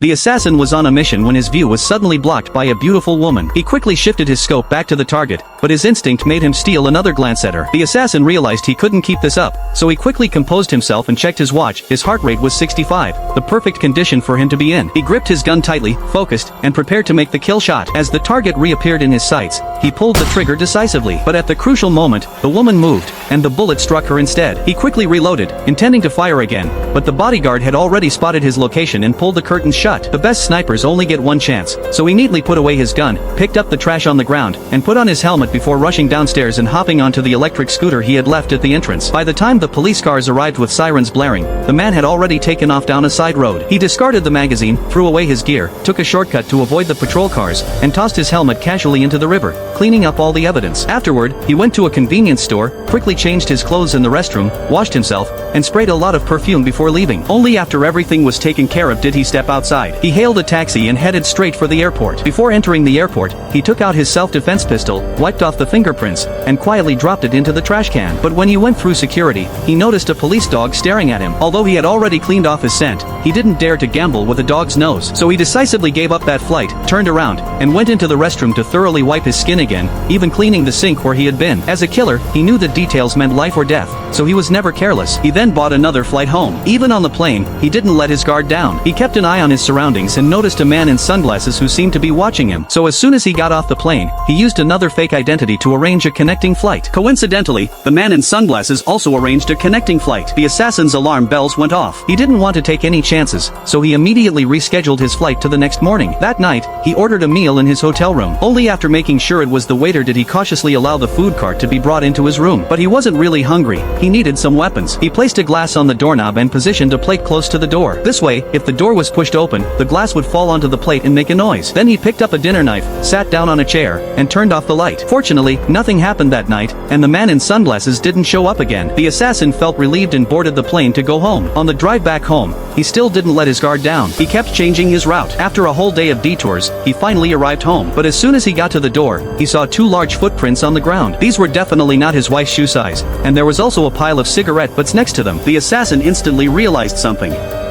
The assassin was on a mission when his view was suddenly blocked by a beautiful woman. He quickly shifted his scope back to the target, but his instinct made him steal another glance at her. The assassin realized he couldn't keep this up, so he quickly composed himself and checked his watch. His heart rate was 65, the perfect condition for him to be in. He gripped his gun tightly, focused, and prepared to make the kill shot. As the target reappeared in his sights, he pulled the trigger decisively. But at the crucial moment, the woman moved, and the bullet struck her instead. He quickly reloaded, intending to fire again, but the bodyguard had already spotted his location and pulled the curtains shut. The best snipers only get one chance, so he neatly put away his gun, picked up the trash on the ground, and put on his helmet before rushing downstairs and hopping onto the electric scooter he had left at the entrance. By the time the police cars arrived with sirens blaring, the man had already taken off down a side road. He discarded the magazine, threw away his gear, took a shortcut to avoid the patrol cars, and tossed his helmet casually into the river, cleaning up all the evidence. Afterward, he went to a convenience store, quickly changed his clothes in the restroom, washed himself, and sprayed a lot of perfume before leaving. Only after everything was taken care of did he step outside. He hailed a taxi and headed straight for the airport. Before entering the airport, he took out his self-defense pistol, wiped off the fingerprints, and quietly dropped it into the trash can. But when he went through security, he noticed a police dog staring at him. Although he had already cleaned off his scent, he didn't dare to gamble with a dog's nose. So he decisively gave up that flight, turned around, and went into the restroom to thoroughly wipe his skin again, even cleaning the sink where he had been. As a killer, he knew that details meant life or death, so he was never careless. He then bought another flight home. Even on the plane, he didn't let his guard down. He kept an eye on his surroundings and noticed a man in sunglasses who seemed to be watching him. So as soon as he got off the plane, he used another fake identity to arrange a connecting flight. Coincidentally, the man in sunglasses also arranged a connecting flight. The assassin's alarm bells went off. He didn't want to take any chances, so he immediately rescheduled his flight to the next morning. That night, he ordered a meal in his hotel room. Only after making sure it was the waiter did he cautiously allow the food cart to be brought into his room. But he wasn't really hungry. He needed some weapons. He placed a glass on the doorknob and positioned a plate close to the door. This way, if the door was pushed open, the glass would fall onto the plate and make a noise. Then he picked up a dinner knife, sat down on a chair, and turned off the light. Fortunately, nothing happened that night, and the man in sunglasses didn't show up again. The assassin felt relieved and boarded the plane to go home. On the drive back home, he still didn't let his guard down. He kept changing his route. After a whole day of detours, he finally arrived home. But as soon as he got to the door, he saw two large footprints on the ground. These were definitely not his wife's shoe size, and there was also a pile of cigarette butts next to them. The assassin instantly realized something.